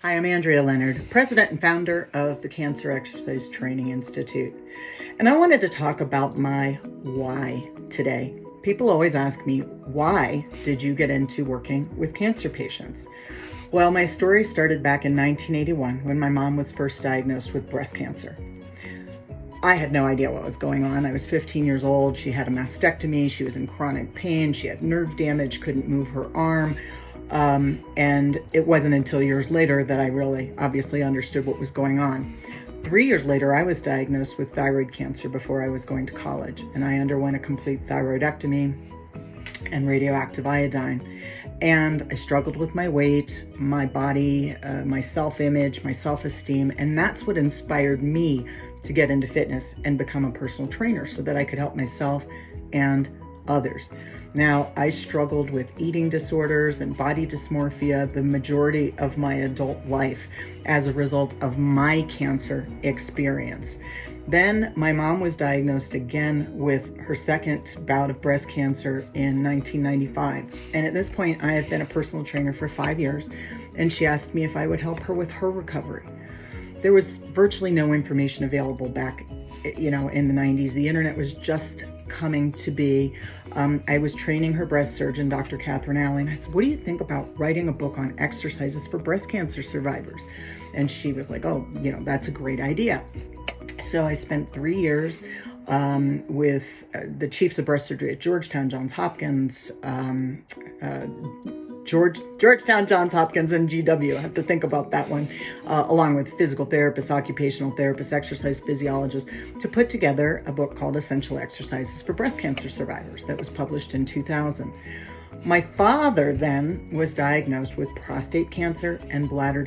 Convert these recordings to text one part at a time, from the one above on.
Hi, I'm Andrea Leonard, president and founder of the Cancer Exercise Training Institute. And I wanted to talk about my why today. People always ask me, why did you get into working with cancer patients? Well, my story started back in 1981 when my mom was first diagnosed with breast cancer. I had no idea what was going on. I was 15 years old. She had a mastectomy. She was in chronic pain. She had nerve damage, couldn't move her arm. And it wasn't until years later that I really obviously understood what was going on. 3 years later, I was diagnosed with thyroid cancer before I was going to college, and I underwent a complete thyroidectomy and radioactive iodine. And I struggled with my weight, my body, my self-image, my self-esteem, and that's what inspired me to get into fitness and become a personal trainer so that I could help myself and others. Now, I struggled with eating disorders and body dysmorphia the majority of my adult life as a result of my cancer experience. Then my mom was diagnosed again with her second bout of breast cancer in 1995. And at this point, I have been a personal trainer for 5 years, and she asked me if I would help her with her recovery. There was virtually no information available back, in the 90s. The internet was just coming to be. I was training her breast surgeon, Dr. Catherine Alley, and I said, what do you think about writing a book on exercises for breast cancer survivors? And she was like, oh, that's a great idea. So I spent 3 years with the chiefs of breast surgery at Georgetown, Johns Hopkins, Georgetown, Johns Hopkins, and GW. I have to think about that one, along with physical therapists, occupational therapists, exercise physiologists, to put together a book called Essential Exercises for Breast Cancer Survivors that was published in 2000. My father then was diagnosed with prostate cancer and bladder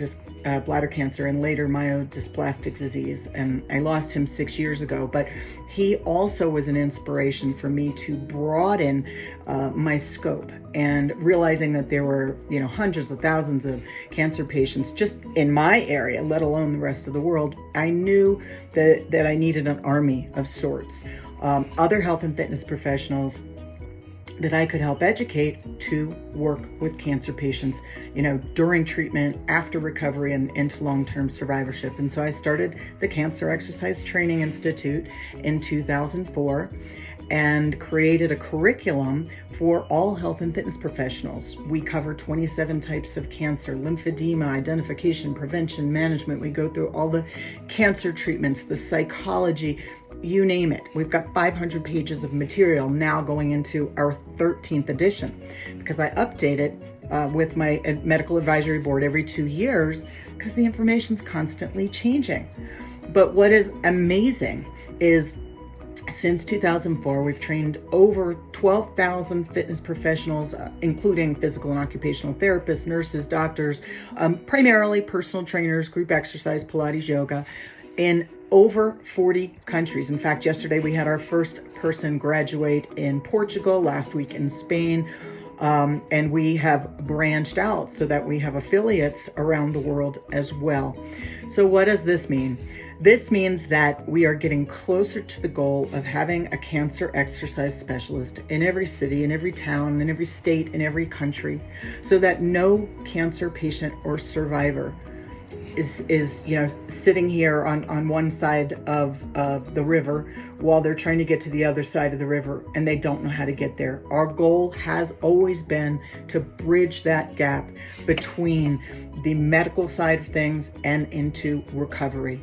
cancer and later myelodysplastic disease, and I lost him 6 years ago, but he also was an inspiration for me to broaden my scope, and realizing that there were hundreds of thousands of cancer patients just in my area, let alone the rest of the world. I knew that I needed an army of sorts, other health and fitness professionals that I could help educate to work with cancer patients, during treatment, after recovery, and into long-term survivorship. And so I started the Cancer Exercise Training Institute in 2004 and created a curriculum for all health and fitness professionals. We cover 27 types of cancer, lymphedema, identification, prevention, management. We go through all the cancer treatments, the psychology, you name it. We've got 500 pages of material now going into our 13th edition because I update it with my medical advisory board every 2 years because the information's constantly changing. But what is amazing is since 2004, we've trained over 12,000 fitness professionals, including physical and occupational therapists, nurses, doctors, primarily personal trainers, group exercise, Pilates, yoga, in over 40 countries. In fact, yesterday we had our first person graduate in Portugal, last week in Spain, and we have branched out so that we have affiliates around the world as well. So what does this mean? This means that we are getting closer to the goal of having a cancer exercise specialist in every city, in every town, in every state, in every country, so that no cancer patient or survivor is sitting here on one side of the river while they're trying to get to the other side of the river and they don't know how to get there. Our goal has always been to bridge that gap between the medical side of things and into recovery.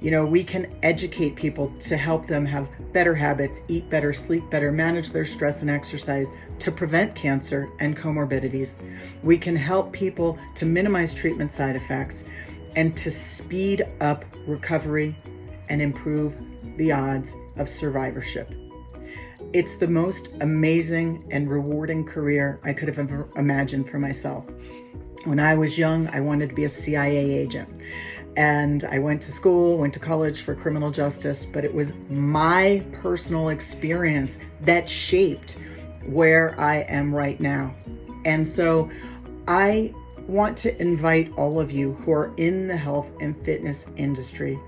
We can educate people to help them have better habits, eat better, sleep better, manage their stress and exercise to prevent cancer and comorbidities. We can help people to minimize treatment side effects and to speed up recovery and improve the odds of survivorship. It's the most amazing and rewarding career I could have ever imagined for myself. When I was young, I wanted to be a CIA agent. And I went to school, went to college for criminal justice, but it was my personal experience that shaped where I am right now. And so I want to invite all of you who are in the health and fitness industry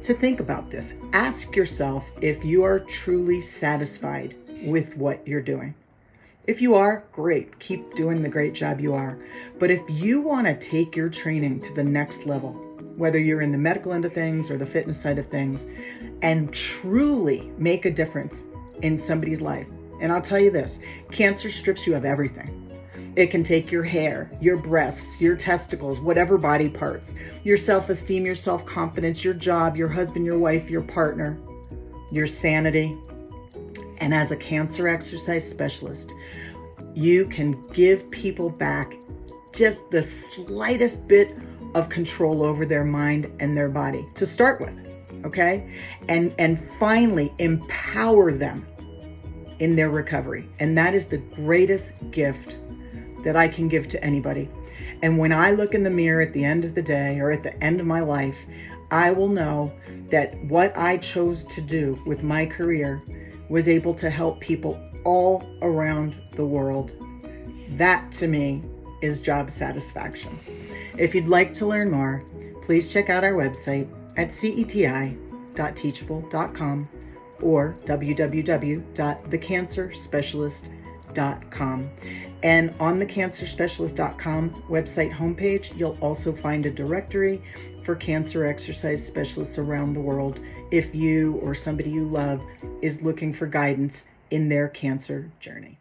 to think about this. Ask yourself if you are truly satisfied with what you're doing. If you are, great. Keep doing the great job you are. But if you want to take your training to the next level, whether you're in the medical end of things or the fitness side of things, and truly make a difference in somebody's life, and I'll tell you this, cancer strips you of everything. It can take your hair, your breasts, your testicles, whatever body parts, your self-esteem, your self-confidence, your job, your husband, your wife, your partner, your sanity. And as a cancer exercise specialist, you can give people back just the slightest bit of control over their mind and their body to start with, okay? And finally empower them in their recovery. And that is the greatest gift that I can give to anybody. And when I look in the mirror at the end of the day or at the end of my life, I will know that what I chose to do with my career was able to help people all around the world. That to me is job satisfaction. If you'd like to learn more, please check out our website at ceti.teachable.com or www.thecancerspecialist.com. And on the cancerspecialist.com website homepage, you'll also find a directory for cancer exercise specialists around the world if you or somebody you love is looking for guidance in their cancer journey.